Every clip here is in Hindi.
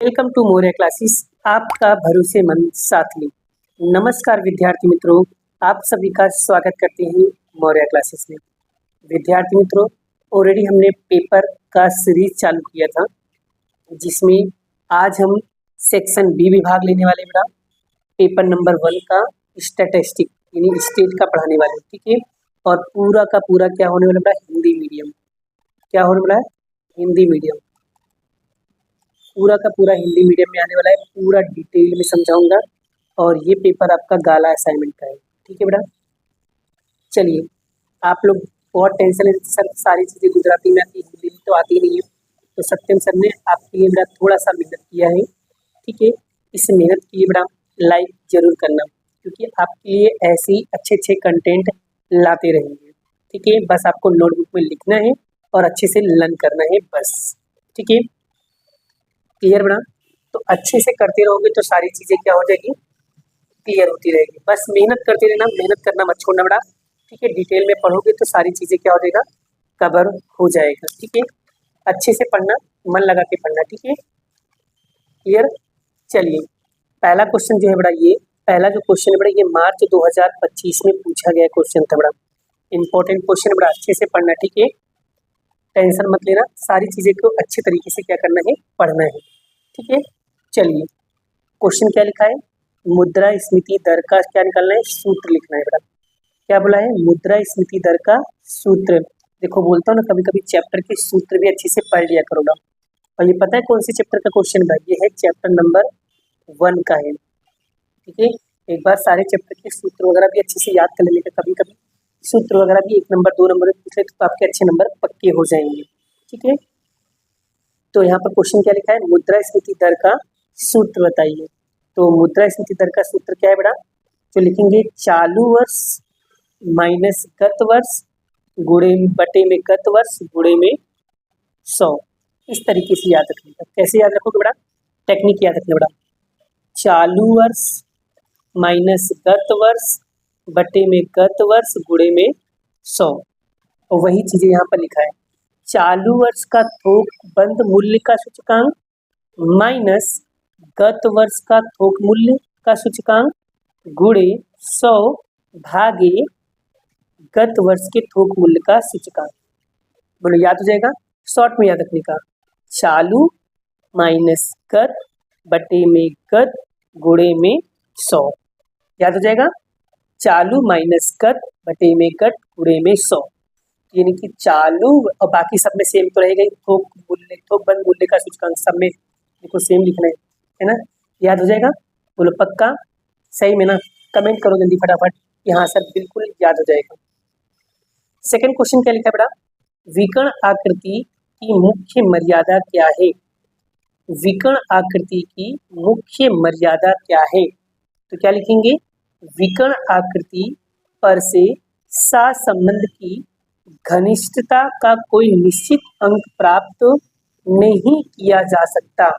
वेलकम टू मोरिया क्लासेस, आपका भरोसेमंद साथी। नमस्कार विद्यार्थी मित्रों, आप सभी का स्वागत करते हैं मोरिया क्लासेस में। विद्यार्थी मित्रों, ऑलरेडी हमने पेपर का सीरीज चालू किया था, जिसमें आज हम सेक्शन बी विभाग लेने वाले बेटा। पेपर नंबर 1 का स्टैटिस्टिक यानी स्टेट का पढ़ाने वाले, ठीक है। और पूरा का पूरा क्या होने वाला बेटा, हिंदी मीडियम। क्या होने वाला है, हिंदी मीडियम। पूरा का पूरा हिंदी मीडियम में आने वाला है, पूरा डिटेल में समझाऊंगा। और ये पेपर आपका गाला असाइनमेंट का है, ठीक है बेटा। चलिए, आप लोग बहुत टेंशन है सर, सारी चीज़ें गुजराती में आती है, हिंदी में तो आती नहीं है। तो सत्यम सर ने आपके लिए बेटा थोड़ा सा मेहनत किया है, ठीक है। इस मेहनत के लिए बेटा लाइक जरूर करना, क्योंकि आपके लिए ऐसे ही अच्छे अच्छे कंटेंट लाते रहेंगे, ठीक है। बस आपको नोटबुक में लिखना है और अच्छे से लर्न करना है, बस, ठीक है। क्लियर बना? तो अच्छे से करते रहोगे तो सारी चीज़ें क्या हो जाएगी, क्लियर होती रहेगी। बस मेहनत करते रहना, मेहनत करना मत छोड़ना बड़ा, ठीक है। डिटेल में पढ़ोगे तो सारी चीज़ें क्या हो जाएगा, कवर हो जाएगा, ठीक है। अच्छे से पढ़ना, मन लगा के पढ़ना, ठीक है। क्लियर? चलिए, पहला क्वेश्चन जो है बड़ा, ये पहला जो क्वेश्चन है बड़ा, ये मार्च 2025 में पूछा गया क्वेश्चन था बड़ा। इंपॉर्टेंट क्वेश्चन बड़ा, अच्छे से पढ़ना, ठीक है। टेंशन मत लेना, सारी चीज़ें को अच्छे तरीके से क्या करना है, पढ़ना है, ठीक है। चलिए, क्वेश्चन क्या लिखा है, मुद्रास्फीति दर का क्या निकालना है, सूत्र लिखना है बेटा। क्या बोला है, मुद्रास्फीति दर का सूत्र। देखो बोलता हूँ ना, कभी कभी चैप्टर के सूत्र भी अच्छे से पढ़ लिया करो ना। और ये पता है कौन से चैप्टर का क्वेश्चन है, ये है चैप्टर नंबर 1 का है, ठीक है। एक बार सारे चैप्टर के सूत्र वगैरह भी अच्छे से याद कर लेने का, कभी कभी सूत्र वगैरह भी 1 नंबर 2 नंबर में पूछ ले तो आपके अच्छे नंबर पक्के हो जाएंगे, ठीक है। तो यहाँ पर क्वेश्चन क्या लिखा है, मुद्रास्फीति दर का सूत्र बताइए। तो मुद्रास्फीति दर का सूत्र क्या है बेटा, जो लिखेंगे चालू वर्ष माइनस गत वर्ष गुणे बटे में गत वर्ष गुणे में 100। इस तरीके से याद रखिएगा। कैसे याद रखोगे बेटा, टेक्निक याद रखना बेटा, चालू वर्ष माइनस गत वर्ष बटे में गत वर्ष गुणे में 100। और वही चीजें यहाँ पर लिखा है, चालू वर्ष का थोक बंद मूल्य का सूचकांक माइनस गत वर्ष का थोक मूल्य का सूचकांक गुणे 100 भागे गत वर्ष के थोक मूल्य का सूचकांक। बोलो याद हो जाएगा, शॉर्ट में याद रखने का, चालू माइनस गत बटे में गत गुणे में 100। याद हो जाएगा, चालू माइनस गत बटे में गत गुणे में 100। यानी कि चालू और बाकी सब में सेम तो रहेगा ही, थोक मूल्य थोक बंद मूल्य का सूचकांक सब में देखो सेम लिखना है ना। याद हो जाएगा, बोलो पक्का, सही में ना? कमेंट करो जल्दी फटाफट, यहाँ सर बिल्कुल याद हो जाएगा। सेकंड क्वेश्चन क्या लिखा है बेटा, विकर्ण आकृति की मुख्य मर्यादा क्या है। विकर्ण आकृति की मुख्य मर्यादा क्या है, तो क्या लिखेंगे, विकर्ण आकृति पर से सहसंबंध की घनिष्ठता का कोई निश्चित अंक प्राप्त नहीं किया जा सकता,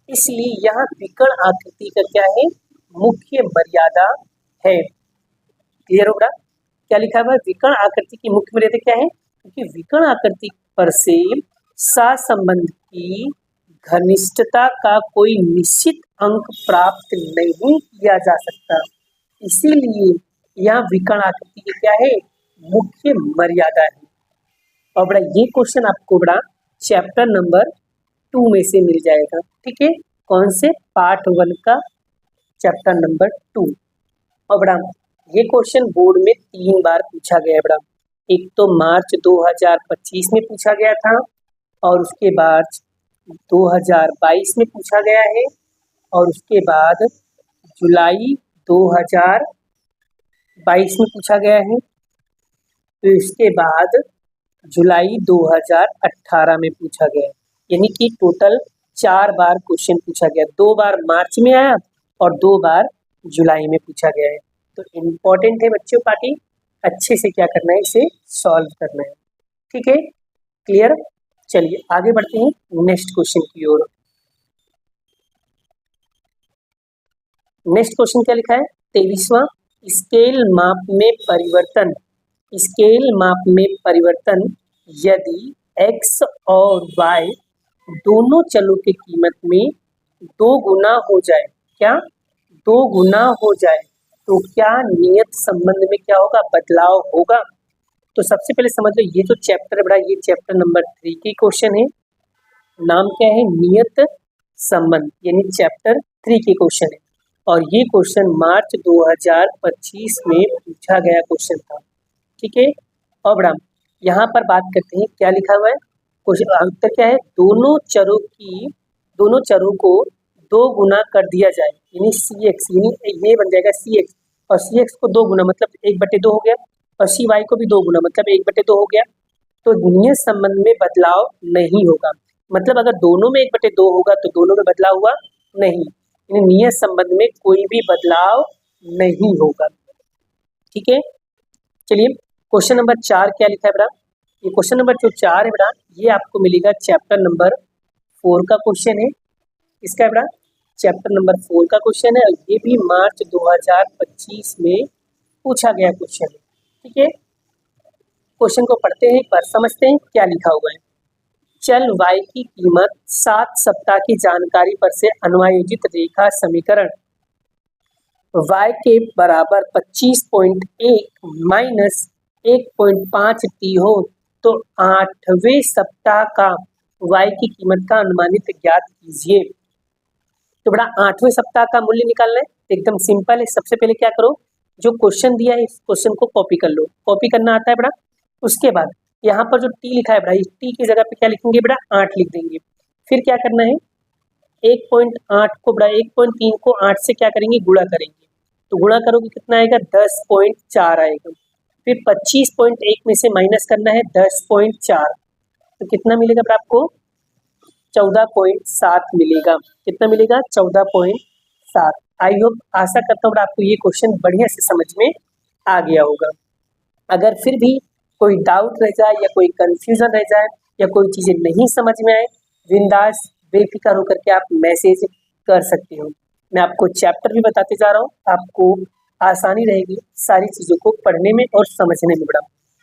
इसलिए यहाँ विकर्ण आकृति का क्या है, मुख्य मर्यादा है। क्लियर होगा, क्या लिखा है, विकर्ण आकृति की मुख्य मर्यादा क्या है, क्योंकि विकर्ण आकृति पर से सहसंबंध की घनिष्ठता का कोई निश्चित अंक प्राप्त नहीं किया जा सकता, इसीलिए यहाँ विकर्ण आकृति की क्या है, मुख्य मर्यादा है। और बड़ा ये क्वेश्चन आपको बड़ा चैप्टर नंबर 2 में से मिल जाएगा, ठीक है। कौन से, पार्ट 1 का चैप्टर नंबर 2। और बड़ा ये क्वेश्चन बोर्ड में 3 बार पूछा गया है बड़ा। एक तो मार्च 2025 में पूछा गया था, और उसके बाद 2022 में पूछा गया है, और उसके बाद जुलाई 2022 में पूछा गया है, तो इसके बाद जुलाई 2018 में पूछा गया है। यानी कि टोटल 4 बार क्वेश्चन पूछा गया, 2 बार मार्च में आया और 2 बार जुलाई में पूछा गया है। तो इम्पोर्टेंट है बच्चों, पार्टी अच्छे से क्या करना है, इसे सॉल्व करना है, ठीक है। क्लियर? चलिए आगे बढ़ते हैं नेक्स्ट क्वेश्चन की ओर। नेक्स्ट क्वेश्चन क्या लिखा है, 23वां, स्केल माप में परिवर्तन। स्केल माप में परिवर्तन यदि x और y दोनों चलों की कीमत में दो गुना हो जाए, क्या दो गुना हो जाए तो क्या नियत संबंध में क्या होगा, बदलाव होगा। तो सबसे पहले समझ लो ये जो चैप्टर बड़ा, ये चैप्टर नंबर 3 की क्वेश्चन है। नाम क्या है, नियत संबंध, यानी चैप्टर 3 के क्वेश्चन है। और ये क्वेश्चन मार्च 2025 में पूछा गया क्वेश्चन था। ठीक है। अब बड़ा यहाँ पर बात करते हैं, क्या लिखा हुआ है क्वेश्चन, उत्तर क्या है, दोनों चरों को दो गुना कर दिया जाए, यानी cx, यानी ये बन जाएगा cx, और cx को दो गुना मतलब 1/2 हो गया, और cy को भी दो गुना मतलब 1/2 हो गया। तो नियत संबंध में बदलाव नहीं होगा, मतलब अगर दोनों में 1/2 होगा तो दोनों में बदलाव हुआ नहीं, यानी नियत संबंध में कोई भी बदलाव नहीं होगा। ठीक है। चलिए क्वेश्चन नंबर 4 क्या लिखा है बेटा, ये क्वेश्चन नंबर जो 4 है बेटा, ये आपको मिलेगा चैप्टर नंबर 4 का क्वेश्चन है। इसका है बेटा चैप्टर नंबर 4 का क्वेश्चन है, और ये भी मार्च 2025 में पूछा गया क्वेश्चन है। ठीक है। क्वेश्चन को पढ़ते हैं, एक बार समझते हैं क्या लिखा हुआ है। चल y की कीमत 7 सप्ताह की जानकारी पर से अनुमायोजित रेखा समीकरण y के बराबर 25.1 माइनस 1.5 t हो तो 8वें सप्ताह का y की कीमत का अनुमानित ज्ञात कीजिए। तो बड़ा 8वें सप्ताह का मूल्य निकालना है, एकदम सिंपल है। सबसे पहले क्या करो, जो क्वेश्चन दिया है इस क्वेश्चन को कॉपी कर लो, कॉपी करना आता है बड़ा। उसके बाद यहाँ पर जो टी लिखा है बड़ा, इस टी की जगह पे क्या लिखेंगे बड़ा, 8 लिख देंगे। फिर क्या करना है, 1.8 को बड़ा 1.3 को 8 से क्या करेंगे, गुणा करेंगे। तो गुणा करोगे कितना आएगा, 10.4 आएगा। फिर 25.1 में से माइनस करना है 10.4, तो कितना मिलेगा बड़ा आपको, 14.7 मिलेगा। कितना मिलेगा, 14.7। आई होप, आशा करता हूँ बड़ा आपको ये क्वेश्चन बढ़िया से समझ में आ गया होगा। अगर फिर भी कोई डाउट रह जाए या कोई कंफ्यूजन रह जाए या कोई चीज़ें नहीं समझ में आए, बिंदास बेफिक्र होकर के आप मैसेज कर सकते हो। मैं आपको चैप्टर भी बताते जा रहा हूँ, आपको आसानी रहेगी सारी चीज़ों को पढ़ने में और समझने में। बड़ा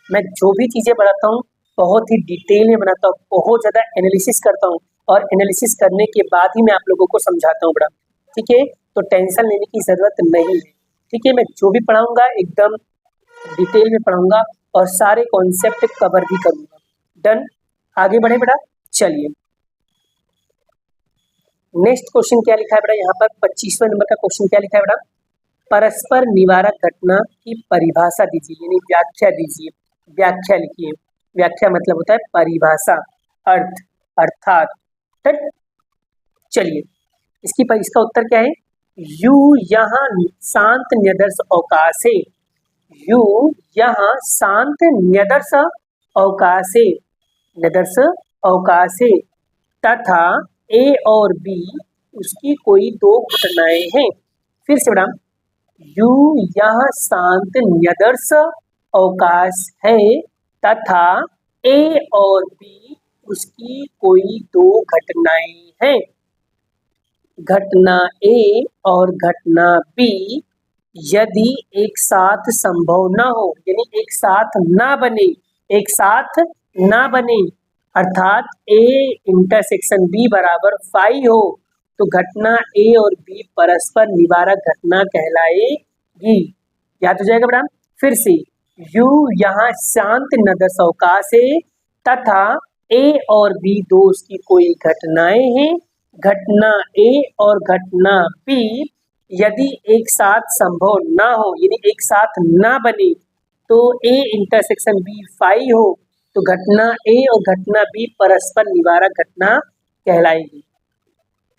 मैं जो भी चीज़ें बनाता हूँ बहुत ही डिटेल में बनाता हूँ, बहुत ज़्यादा एनालिसिस करता हूँ, और एनालिसिस करने के बाद ही मैं आप लोगों को समझाता हूँ बड़ा। ठीक है, तो टेंशन लेने की ज़रूरत नहीं है। ठीक है, मैं जो भी पढ़ाऊँगा एकदम डिटेल में पढ़ाऊँगा और सारे कॉन्सेप्ट कवर भी करूँगा। डन, आगे बढ़े बेटा। चलिए नेक्स्ट क्वेश्चन क्या लिखा है बेटा, यहाँ पर 25वें नंबर का क्वेश्चन क्या लिखा है बेटा, परस्पर निवारक घटना की परिभाषा दीजिए, यानी व्याख्या दीजिए। व्याख्या लिखिए, व्याख्या मतलब होता है परिभाषा, अर्थ, अर्थात। चलिए इसका उत्तर क्या है, यू यहाँ शांत न्यदर्श अवकाश है, यू यहाँ शांत न्यदर्श अवकाश है, न्यदर्श अवकाश है, तथा ए और बी उसकी कोई दो घटनाएं हैं। फिर से बड़ा, यू यहाँ शांत न्यदर्श अवकाश है तथा ए और बी उसकी कोई दो घटनाएं हैं। घटना ए और घटना बी यदि एक साथ संभव न हो, यानी एक साथ ना बने, एक साथ ना बने, अर्थात ए इंटरसेक्शन बी बराबर 5 हो, तो घटना ए और बी परस्पर निवारक घटना कहलाएगी। याद हो जाएगा बेटा। फिर से, यू यहाँ शांत न्यदर्श अवकाश है तथा ए और बी दो उसकी कोई घटनाएं हैं। घटना ए और घटना बी यदि एक साथ संभव ना हो, यानी एक साथ ना बने, तो ए इंटरसेक्शन बी 5 हो, तो घटना ए और घटना बी परस्पर निवारक घटना कहलाएगी।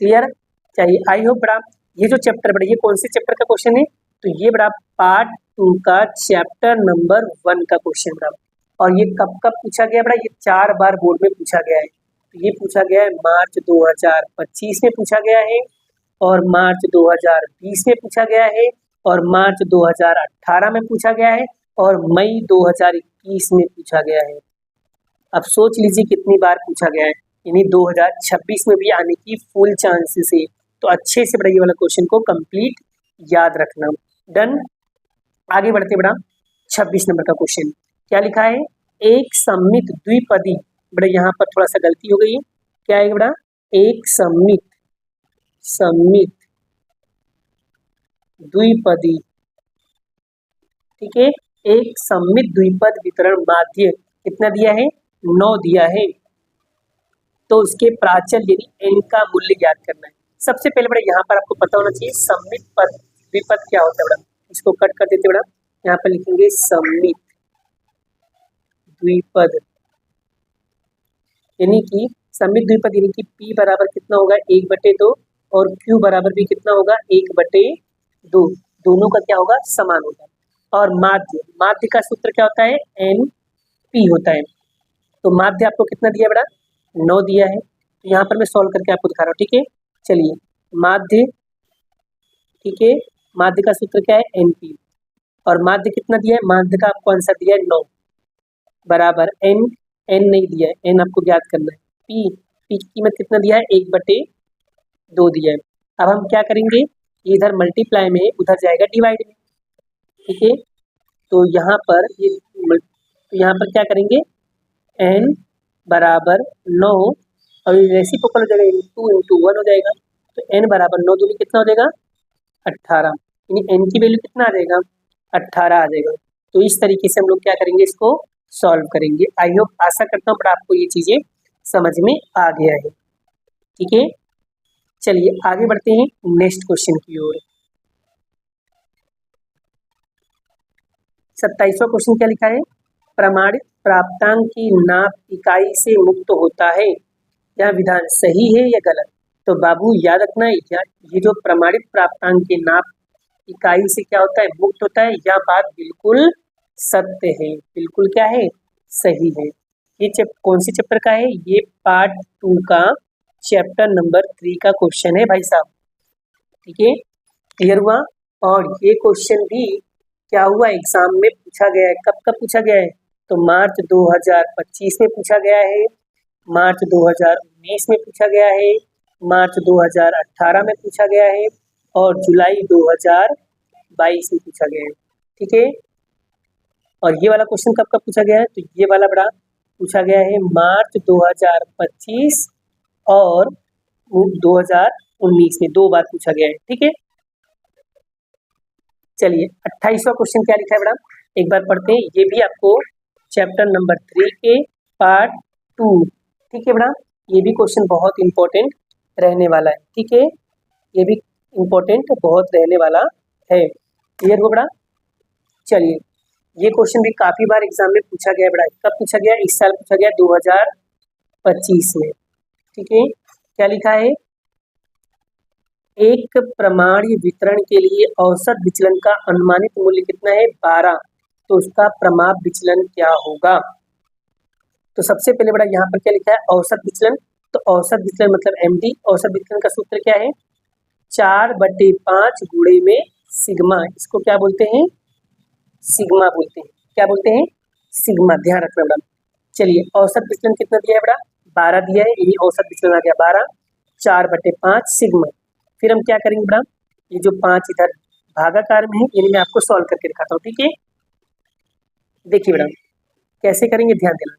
क्लियर? चाहिए, आई होप बड़ा ये जो चैप्टर बड़ा, ये कौन से चैप्टर का क्वेश्चन है, तो ये बड़ा पार्ट 2 का चैप्टर नंबर 1 का क्वेश्चन बड़ा। और ये कब कब पूछा गया बड़ा, ये 4 बार बोर्ड में पूछा गया है। तो ये पूछा गया है मार्च 2025 में पूछा गया है, और मार्च 2020 में पूछा गया है, और मार्च 2018 में पूछा गया है, और मई 2021 में पूछा गया है। अब सोच लीजिए कितनी बार पूछा गया है, यानी 2026 में भी आने की फुल चांसेस है। तो अच्छे से बड़ा ये वाला क्वेश्चन को कंप्लीट याद रखना। डन, आगे बढ़ते बड़ा 26 नंबर का क्वेश्चन क्या लिखा है, एक सममित द्विपदी, बड़ा यहाँ पर थोड़ा सा गलती हो गई है। क्या है बड़ा, एक सममित सममित द्विपदी, ठीक है, एक सममित द्विपद वितरण माध्य कितना दिया है, 9 दिया है। तो उसके प्राचल यानी n का मूल्य ज्ञात करना है। सबसे पहले बड़ा यहाँ पर आपको पता होना चाहिए सममित पद द्विपद क्या होता है बड़ा, इसको कट कर देते बड़ा, यहाँ पर लिखेंगे सममित द्विपद, यानी कि सममित द्विपद यानी कि P बराबर कितना होगा 1/2 और Q बराबर भी कितना होगा 1/2, दोनों का क्या होगा समान होगा। और माध्य, माध्य का सूत्र क्या होता है NP होता है। तो माध्य आपको कितना दिया बड़ा 9 दिया है। तो यहाँ पर मैं सॉल्व करके आपको दिखा रहा हूँ, ठीक है। चलिए माध्य, ठीक है, माध्य का सूत्र क्या है NP, और माध्य कितना दिया है, माध्य का आपको आंसर दिया है 9 बराबर n नहीं दिया है, n आपको ज्ञात करना है। p की कीमत कितना दिया है 1/2 दिया है। अब हम क्या करेंगे, इधर मल्टीप्लाई में उधर जाएगा डिवाइड में, ठीक है। तो यहाँ पर क्या करेंगे n बराबर 9 और रेसिप्रोकल हो जाएगा 2 × 1 हो जाएगा। तो n बराबर 9 दूनी कितना हो जाएगा 18, यानी n की वैल्यू कितना आ जाएगा 18 आ जाएगा। तो इस तरीके से हम लोग क्या करेंगे, इसको सॉल्व करेंगे। आई होप, आशा करता हूँ बट आपको ये चीजें समझ में आ गया है, ठीक है। चलिए आगे बढ़ते हैं नेक्स्ट क्वेश्चन की ओर। 27वां क्वेश्चन क्या लिखा है, प्रमाणित प्राप्तांक की नाप इकाई से मुक्त होता है, यह विधान सही है या गलत। तो बाबू याद रखना, ये जो प्रमाणित प्राप्तांक के नाप इकाई से क्या होता है मुक्त होता है, यह बात बिल्कुल सत्य है, बिल्कुल क्या है सही है। ये कौन सी चैप्टर का है, ये पार्ट 2 का चैप्टर नंबर 3 का क्वेश्चन है भाई साहब, ठीक है, क्लियर हुआ। और ये क्वेश्चन भी क्या हुआ एग्जाम में पूछा गया है, कब पूछा गया है, तो मार्च 2025 में पूछा गया है, मार्च 2019 में पूछा गया है, मार्च 2018 में पूछा गया है और जुलाई 2022 में पूछा गया है, ठीक है। और ये वाला क्वेश्चन कब पूछा गया है, तो ये वाला बड़ा पूछा गया है मार्च 2025 और 2019 में 2 बार पूछा गया है, ठीक है। चलिए 28वां क्वेश्चन क्या लिखा है बड़ा, एक बार पढ़ते हैं। ये भी आपको चैप्टर नंबर 3 के पार्ट 2, ठीक है बड़ा, ये भी क्वेश्चन बहुत इंपॉर्टेंट रहने वाला है, ठीक है, ये भी इंपॉर्टेंट बहुत रहने वाला है, क्लियर हो बड़ा। चलिए ये क्वेश्चन भी काफी बार एग्जाम में पूछा गया है बड़ा, कब पूछा गया, इस साल पूछा गया 2025 में, ठीक है। क्या लिखा है, एक प्रमाणीय वितरण के लिए औसत विचलन का अनुमानित मूल्य कितना है 12, तो उसका प्रमाप विचलन क्या होगा। तो सबसे पहले बड़ा यहाँ पर क्या लिखा है औसत विचलन, तो औसत विचलन मतलब MD, औसत विचलन का सूत्र क्या है 4/5 गुणे में सिग्मा, इसको क्या बोलते हैं सिग्मा बोलते हैं, क्या बोलते हैं सिग्मा, ध्यान रखना बड़ा। चलिए औसत विचलन कितना दिया है बड़ा 12 दिया है, यानी औसत विचलन आ गया 12, 4/5 सिग्मा। फिर हम क्या करेंगे बड़ा, ये जो 5 इधर भागाकार में है, यानी मैं आपको सॉल्व करके दिखाता हूँ, ठीक है। देखिए बड़ा कैसे करेंगे, ध्यान देना।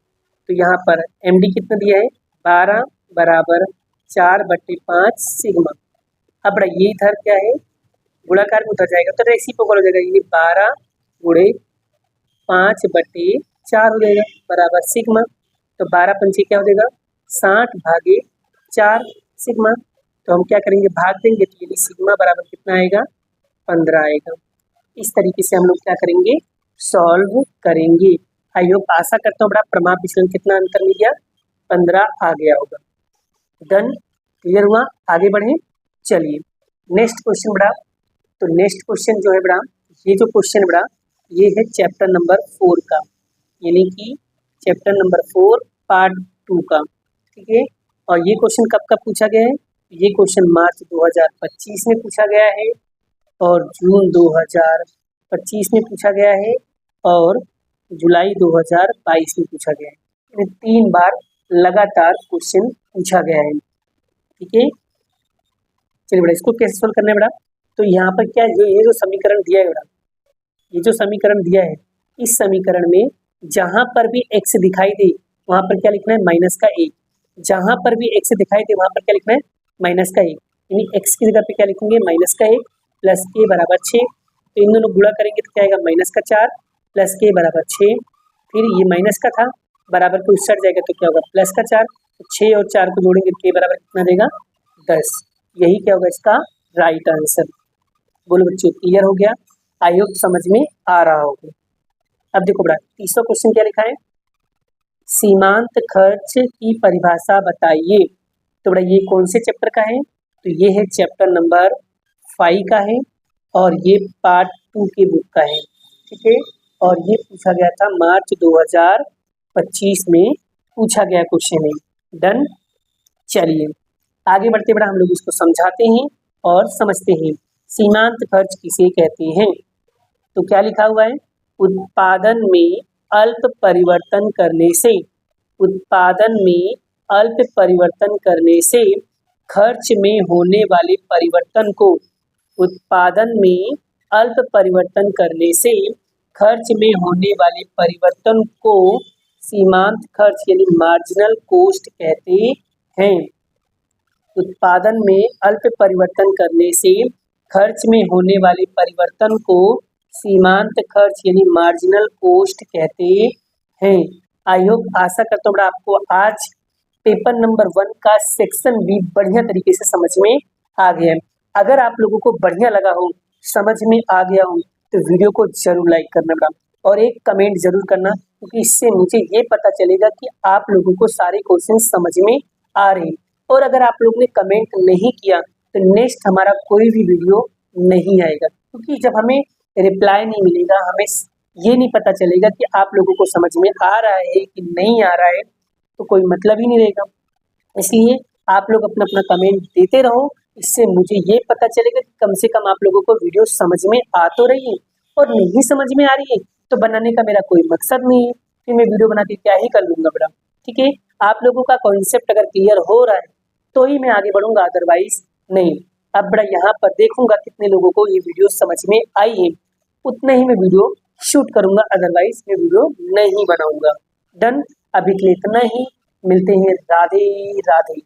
तो यहाँ पर MD कितना दिया है 12 बराबर 4/5 सिग्मा। अब बड़ा ये इधर क्या है गुणाकार में उधर जाएगा तो रेसिप्रोकल हो जाएगा, यानी 12 गुणे 5/4 हो जाएगा बराबर सिग्मा। तो 12 पंचे क्या हो जाएगा 60/4 सिग्मा। तो हम क्या करेंगे भाग देंगे, तो यानी सिग्मा बराबर कितना आएगा 15 आएगा। इस तरीके से हम लोग क्या करेंगे सॉल्व करेंगे। आई होप, आशा करता हूँ बड़ा प्रमाप विचलन कितना अंतर मिल गया 15 आ गया होगा। डन, क्लियर हुआ, आगे बढ़े। चलिए नेक्स्ट क्वेश्चन बड़ा, तो नेक्स्ट क्वेश्चन जो है बड़ा, ये जो क्वेश्चन बड़ा ये है चैप्टर नंबर 4 का, यानी कि चैप्टर नंबर 4 पार्ट 2 का, ठीक है। और ये क्वेश्चन कब पूछा गया है, ये क्वेश्चन मार्च 2025 में पूछा गया है और जून 2025 में पूछा गया है और जुलाई 2022 में पूछा गया है, यानी 3 बार लगातार क्वेश्चन पूछा गया है, ठीक है। चलिए बड़ा इसको कैसे सोल्व करना है बड़ा, तो यहाँ पर क्या ये जो समीकरण दिया है बड़ा, ये जो समीकरण दिया है, इस समीकरण में जहां पर भी x दिखाई दे वहां पर क्या लिखना है -1, जहां पर भी x दिखाई दे वहां पर क्या लिखना है -1। यानी x की जगह पे क्या लिखेंगे -1 प्लस k बराबर 6। तो इन दोनों गुणा करेंगे तो क्या आएगा -4 प्लस k बराबर 6। फिर ये माइनस का था, बराबर को उससे हट जाएगा तो क्या होगा +4। तो 6 और 4 को जोड़ेंगे तो k बराबर कितना देगा 10। यही क्या होगा इसका राइट आंसर। बोलो बच्चों क्लियर हो गया? आई होप समझ में आ रहा होगा। अब देखो बड़ा तीसरा क्वेश्चन क्या लिखा है, सीमांत खर्च की परिभाषा बताइए। तो बड़ा ये कौन से चैप्टर का है? तो ये है चैप्टर नंबर 5 का है और ये पार्ट 2 के बुक का है, ठीक है। और ये पूछा गया था मार्च 2025 में पूछा गया क्वेश्चन है। डन। चलिए आगे बढ़ते बड़ा हम लोग इसको समझाते हैं और समझते हैं। सीमांत खर्च किसे कहते हैं? तो क्या लिखा हुआ है, उत्पादन में अल्प परिवर्तन करने से, उत्पादन में अल्प परिवर्तन करने से खर्च में होने वाले परिवर्तन को, उत्पादन में अल्प परिवर्तन करने से खर्च में होने वाले परिवर्तन को सीमांत खर्च यानी मार्जिनल कॉस्ट कहते हैं। उत्पादन में अल्प परिवर्तन करने से खर्च में होने वाले परिवर्तन को सीमांत खर्च यानी मार्जिनल कॉस्ट कहते हैं। आई होप आशा करता हूँ आपको आज पेपर नंबर 1 का सेक्शन बी बढ़िया तरीके से समझ में आ गया है। अगर आप लोगों को बढ़िया लगा हो, समझ में आ गया हो, तो वीडियो को जरूर लाइक करना बड़ा और एक कमेंट जरूर करना, क्योंकि इससे मुझे ये पता चलेगा कि आप लोगों को सारे क्वेश्चन समझ में आ रहे हैं। और अगर आप लोगों ने कमेंट नहीं किया तो नेक्स्ट हमारा कोई भी वीडियो नहीं आएगा, क्योंकि जब हमें रिप्लाई नहीं मिलेगा, हमें ये नहीं पता चलेगा कि आप लोगों को समझ में आ रहा है कि नहीं आ रहा है, तो कोई मतलब ही नहीं रहेगा। इसलिए आप लोग अपना अपना कमेंट देते रहो, इससे मुझे ये पता चलेगा कि कम से कम आप लोगों को वीडियो समझ में आ तो रही है। और नहीं समझ में आ रही है तो बनाने का मेरा कोई मकसद नहीं है, फिर मैं वीडियो बना के क्या ही कर लूँगा बड़ा, ठीक है। आप लोगों का कॉन्सेप्ट अगर क्लियर हो रहा है तो ही मैं आगे बढ़ूंगा, अदरवाइज नहीं। अब बड़ा यहाँ पर देखूंगा कितने लोगों को ये वीडियो समझ में आई है, उतना ही मैं वीडियो शूट करूंगा, अदरवाइज मैं वीडियो नहीं बनाऊंगा। डन। अभी के लिए इतना ही, मिलते हैं। राधे राधे।